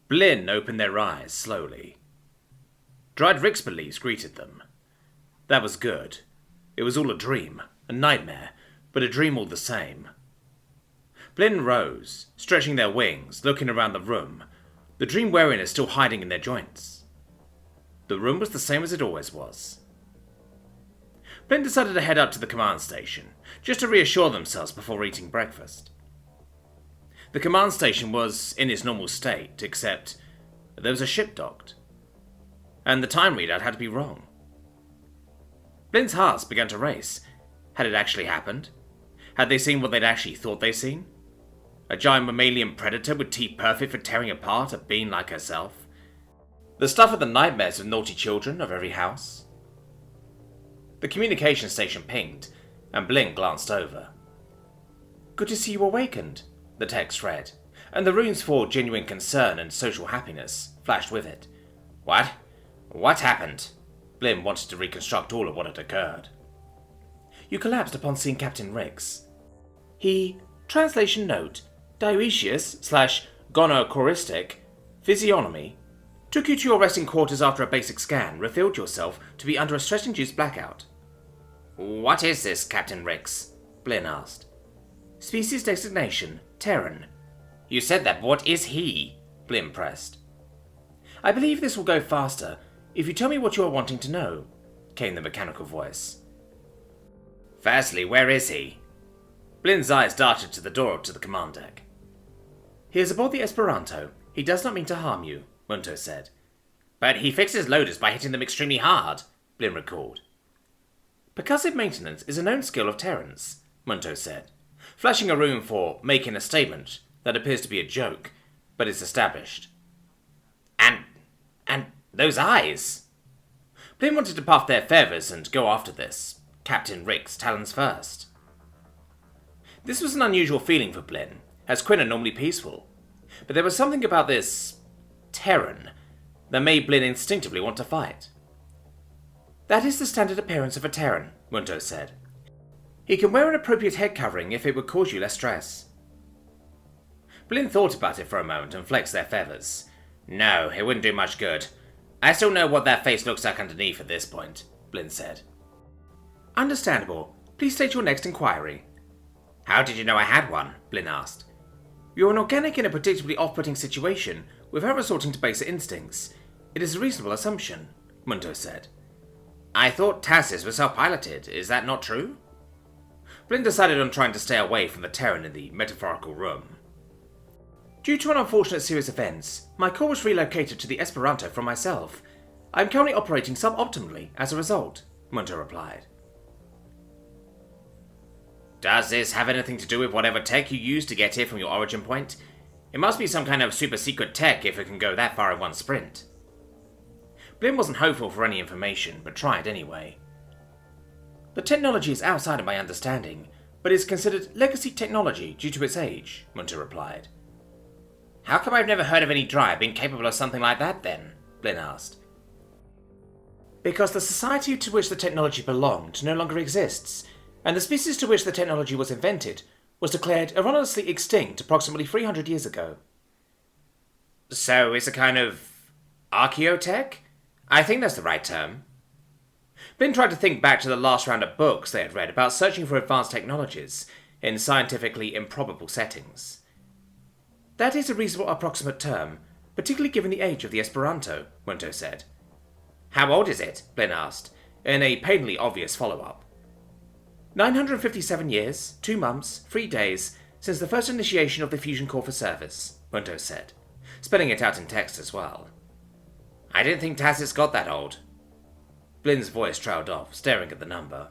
Blinn opened their eyes slowly. Dried Rixper leaves greeted them. That was good. It was all a dream, a nightmare, but a dream all the same. Blinn rose, stretching their wings, looking around the room, the dream weariness still hiding in their joints. The room was the same as it always was. Blinn decided to head up to the command station, just to reassure themselves before eating breakfast. The command station was in its normal state, except there was a ship docked, and the time readout had to be wrong. Blinn's heart began to race. Had it actually happened? Had they seen what they'd actually thought they'd seen? A giant mammalian predator with teeth perfect for tearing apart a being like herself? The stuff of the nightmares of naughty children of every house? The communication station pinged, and Blinn glanced over. "Good to see you awakened," the text read, and the runes for genuine concern and social happiness flashed with it. What? What happened? Blinn wanted to reconstruct all of what had occurred. "You collapsed upon seeing Captain Rix. He, translation note, dioecious/gonochoristic physiognomy, took you to your resting quarters after a basic scan, revealed yourself to be under a stress-induced blackout." "What is this, Captain Rix?" Blinn asked. "Species designation, Terran." "You said that, but what is he?" Blinn pressed. "I believe this will go faster if you tell me what you are wanting to know," came the mechanical voice. "Firstly, where is he?" Blinn's eyes darted to the door to the command deck. "He is aboard the Esperanto. He does not mean to harm you," Munto said. "But he fixes loaders by hitting them extremely hard," Blinn recalled. "Percussive maintenance is a known skill of Terrans," Munto said, flashing a rune for making a statement that appears to be a joke, but is established. And those eyes!" Blinn wanted to puff their feathers and go after this. Captain Rix, talons first. This was an unusual feeling for Blinn, as Quinn are normally peaceful. But there was something about this Terran that made Blinn instinctively want to fight. "That is the standard appearance of a Terran," Munto said. "He can wear an appropriate head covering if it would cause you less stress." Blinn thought about it for a moment and flexed their feathers. "No, it wouldn't do much good. I still know what that face looks like underneath at this point," Blinn said. "Understandable. Please state your next inquiry." "How did you know I had one?" Blinn asked. "You're an organic in a predictably off-putting situation without resorting to baser instincts. It is a reasonable assumption," Munto said. "I thought Tassis was self-piloted. Is that not true?" Blinn decided on trying to stay away from the Terran in the metaphorical room. "Due to an unfortunate series of events, my core was relocated to the Esperanto from myself. I am currently operating suboptimally as a result," Munto replied. "Does this have anything to do with whatever tech you used to get here from your origin point? It must be some kind of super-secret tech if it can go that far in one sprint." Blinn wasn't hopeful for any information, but tried anyway. "The technology is outside of my understanding, but is considered legacy technology due to its age," Munto replied. "How come I've never heard of any drive being capable of something like that, then?" Blinn asked. "Because the society to which the technology belonged no longer exists, and the species to which the technology was invented was declared erroneously extinct approximately 300 years ago." "So it's a kind of archaeotech? I think that's the right term." Blinn tried to think back to the last round of books they had read about searching for advanced technologies in scientifically improbable settings. "That is a reasonable approximate term, particularly given the age of the Esperanto," Munto said. "How old is it?" Blinn asked, in a painfully obvious follow-up. 957 years, 2 months, 3 days, since the first initiation of the fusion core for service," Munto said, spelling it out in text as well. "I didn't think Tassis got that old." Blinn's voice trailed off, staring at the number.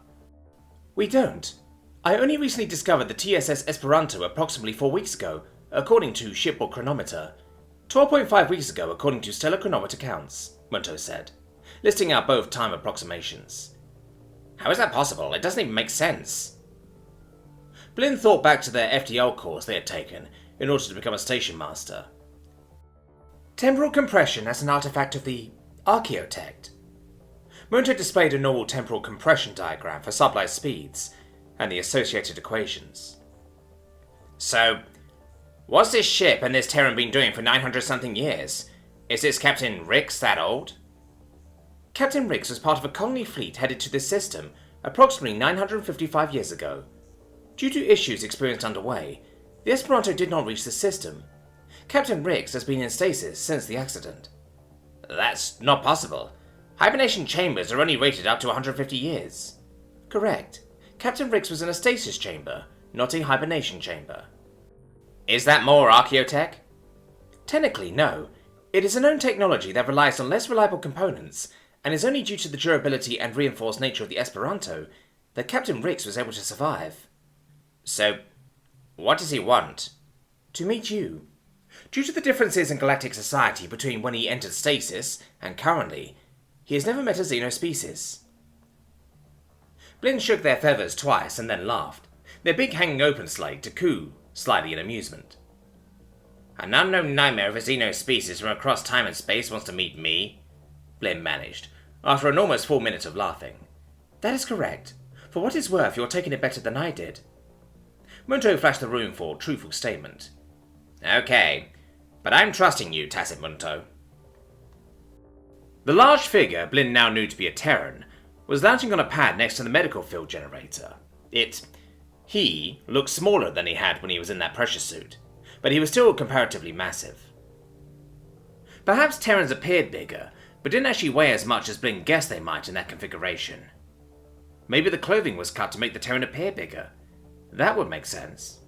"We don't. I only recently discovered the TSS Esperanto approximately 4 weeks ago, according to shipboard chronometer. 12.5 weeks ago according to stellar chronometer counts," Munto said, listing out both time approximations. "How is that possible? It doesn't even make sense." Blinn thought back to their FTL course they had taken in order to become a station master. "Temporal compression as an artifact of the archaeotech." Munto displayed a normal temporal compression diagram for sublight speeds and the associated equations. "So, What's this ship and this Terran been doing for 900-something years? Is this Captain Rix that old? Captain Rix was part of a colony fleet headed to this system approximately 955 years ago. Due to issues experienced underway, the Esperanto did not reach the system. Captain Rix has been in stasis since the accident. That's not possible. Hibernation chambers are only rated up to 150 years. Correct. Captain Rix was in a stasis chamber, not a hibernation chamber. Is that more archaeotech? Technically, no. It is a known technology that relies on less reliable components, and is only due to the durability and reinforced nature of the Esperanto that Captain Rix was able to survive. So, what does he want? To meet you. Due to the differences in galactic society between when he entered stasis and currently, he has never met a xenospecies. Blinn shook their feathers twice and then laughed, their beak hanging open slightly to coo slightly in amusement. An unknown nightmare of a xenospecies from across time and space wants to meet me? Blinn managed, after an almost full minute of laughing. That is correct. For what it's worth, you're taking it better than I did. Munto flashed the room for a truthful statement. Okay, but I'm trusting you, Tacit Munto. The large figure Blinn now knew to be a Terran was lounging on a pad next to the medical field generator. He looked smaller than he had when he was in that pressure suit, but he was still comparatively massive. Perhaps Terrans appeared bigger, but didn't actually weigh as much as Blinn guessed they might in that configuration. Maybe the clothing was cut to make the Terran appear bigger. That would make sense.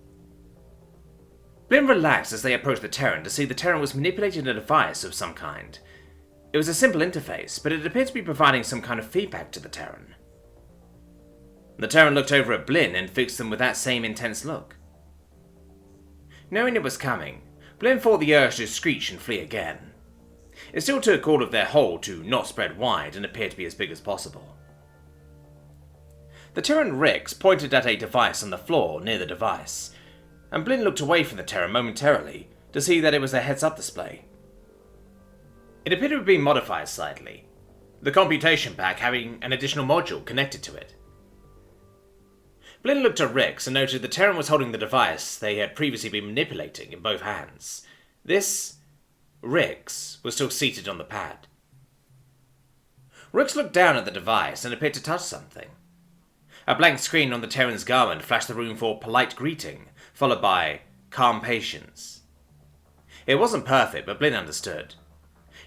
Blinn relaxed as they approached the Terran to see the Terran was manipulating a device of some kind. It was a simple interface, but it appeared to be providing some kind of feedback to the Terran. The Terran looked over at Blinn and fixed them with that same intense look. Knowing it was coming, Blinn fought the urge to screech and flee again. It still took all of their hold to not spread wide and appear to be as big as possible. The Terran Rix pointed at a device on the floor near the device, and Blinn looked away from the Terran momentarily to see that it was a heads-up display. It appeared to have been modified slightly, the computation pack having an additional module connected to it. Blinn looked at Rix and noted the Terran was holding the device they had previously been manipulating in both hands. This Rix was still seated on the pad. Rix looked down at the device and appeared to touch something. A blank screen on the Terran's garment flashed the room for polite greeting, followed by calm patience. It wasn't perfect, but Blinn understood.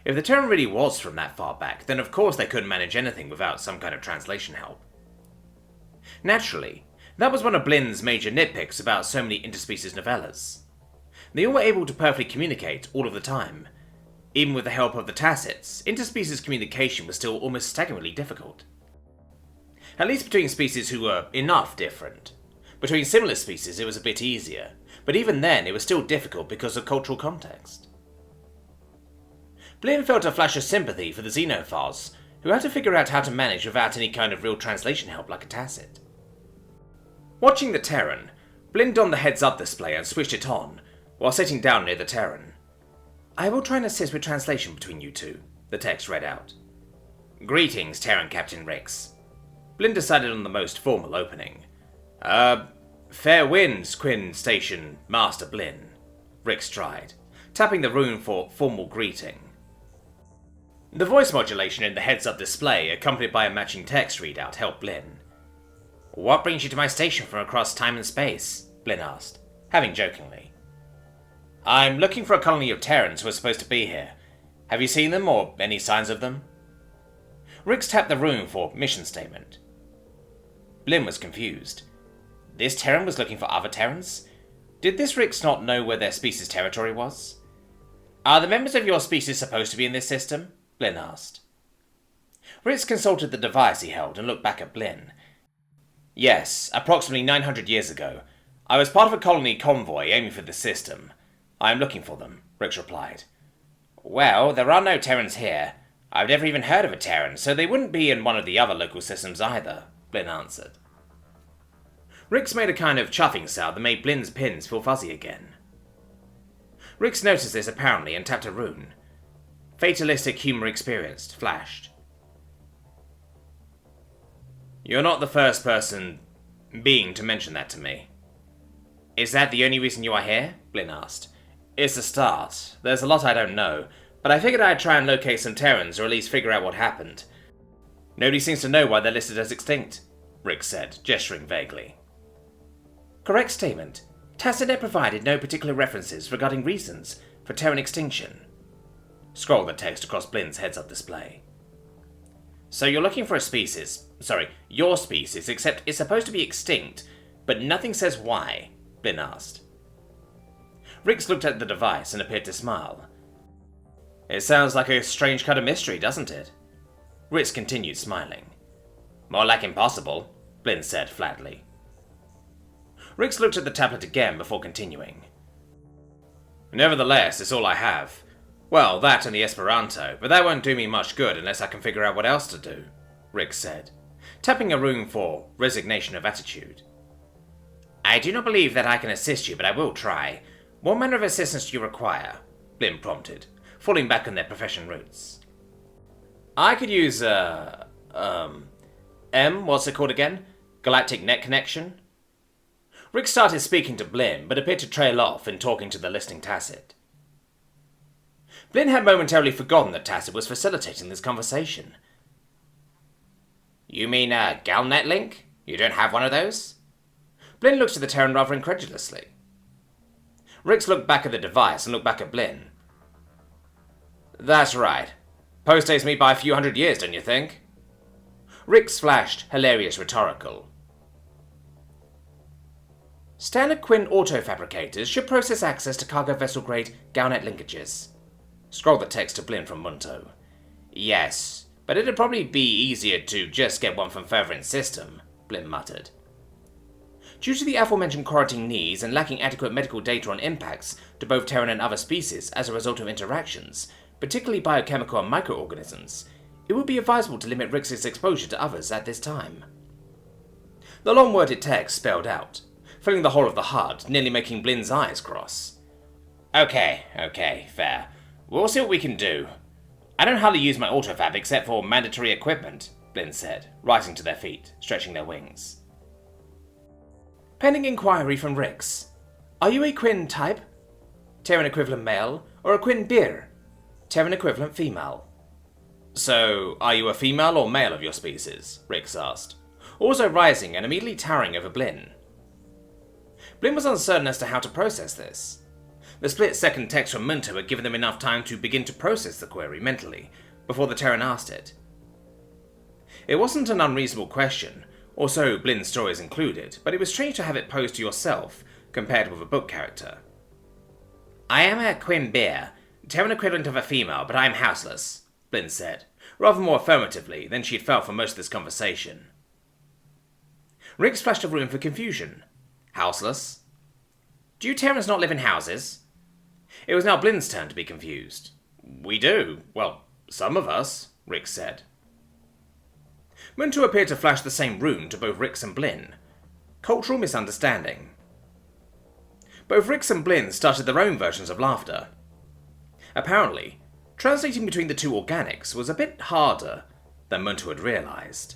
If the Terran really was from that far back, then of course they couldn't manage anything without some kind of translation help. Naturally, that was one of Blinn's major nitpicks about so many interspecies novellas. They all were able to perfectly communicate all of the time. Even with the help of the Tacits, interspecies communication was still almost staggeringly difficult. At least between species who were enough different. Between similar species it was a bit easier, but even then it was still difficult because of cultural context. Blinn felt a flash of sympathy for the xenophiles, who had to figure out how to manage without any kind of real translation help like a Tacit. Watching the Terran, Blinn donned the heads-up display and switched it on, while sitting down near the Terran. I will try and assist with translation between you two, the text read out. Greetings, Terran Captain Rix. Blinn decided on the most formal opening. Fair winds, Quinn Station Master Blinn, Rix tried, tapping the room for formal greeting. The voice modulation in the heads-up display, accompanied by a matching text readout, helped Blinn. What brings you to my station from across time and space? Blinn asked, having jokingly. I'm looking for a colony of Terrans who are supposed to be here. Have you seen them, or any signs of them? Rix tapped the room for mission statement. Blinn was confused. This Terran was looking for other Terrans? Did this Rix not know where their species' territory was? Are the members of your species supposed to be in this system? Blinn asked. Rix consulted the device he held and looked back at Blinn. Yes, approximately 900 years ago. I was part of a colony convoy aiming for this system. I am looking for them, Rix replied. Well, there are no Terrans here. I've never even heard of a Terran, so they wouldn't be in one of the other local systems either, Blinn answered. Rix made a kind of chuffing sound that made Blinn's pins feel fuzzy again. Rix noticed this apparently and tapped a rune. Fatalistic humor experienced flashed. You're not the first being to mention that to me. Is that the only reason you are here? Blinn asked. It's a start. There's a lot I don't know, but I figured I'd try and locate some Terrans or at least figure out what happened. Nobody seems to know why they're listed as extinct, Rick said, gesturing vaguely. Correct statement. Tacitnet provided no particular references regarding reasons for Terran extinction. Scroll the text across Blinn's heads-up display. So you're looking for your species, except it's supposed to be extinct, but nothing says why, Blinn asked. Rix looked at the device and appeared to smile. It sounds like a strange kind of mystery, doesn't it? Rix continued smiling. More like impossible, Blinn said flatly. Rix looked at the tablet again before continuing. Nevertheless, it's all I have. Well, that and the Esperanto, but that won't do me much good unless I can figure out what else to do, Rix said, tapping a rune for resignation of attitude. I do not believe that I can assist you, but I will try. What manner of assistance do you require? Blinn prompted, falling back on their profession roots. I could use, what's it called again? Galactic Net Connection? Rick started speaking to Blinn, but appeared to trail off in talking to the listening Tacit. Blinn had momentarily forgotten that Tacit was facilitating this conversation. You mean a Galnet link? You don't have one of those? Blinn looked at the Terran rather incredulously. Rix looked back at the device and looked back at Blinn. That's right. Post-dates me by a few hundred years, don't you think? Rix flashed, hilarious rhetorical. Standard Quinn auto-fabricators should process access to cargo vessel-grade Galnet linkages. Scroll the text to Blinn from Munto. Yes, but it'd probably be easier to just get one from further in system, Blinn muttered. Due to the aforementioned quarantine needs and lacking adequate medical data on impacts to both Terran and other species as a result of interactions, particularly biochemical and microorganisms, it would be advisable to limit Rix's exposure to others at this time. The long-worded text spelled out, filling the whole of the HUD, nearly making Blinn's eyes cross. Okay, fair. We'll see what we can do. I don't hardly use my autofab except for mandatory equipment, Blinn said, rising to their feet, stretching their wings. Pending inquiry from Rix. Are you a Quinn type? Terran equivalent male, or a Quinn beer? Terran equivalent female. So, are you a female or male of your species? Rix asked, also rising and immediately towering over Blinn. Blinn was uncertain as to how to process this. The split-second text from Munto had given them enough time to begin to process the query mentally, before the Terran asked it. It wasn't an unreasonable question, or so Blinn's stories included, but it was strange to have it posed to yourself, compared with a book character. I am a Quinn beer, Terran equivalent of a female, but I am houseless, Blinn said, rather more affirmatively than she had felt for most of this conversation. Rix flashed a room for confusion. Houseless? Do you Terrans not live in houses? It was now Blinn's turn to be confused. We do. Well, some of us, Rix said. Munto appeared to flash the same rune to both Rix and Blinn. Cultural misunderstanding. Both Rix and Blinn started their own versions of laughter. Apparently, translating between the two organics was a bit harder than Munto had realized.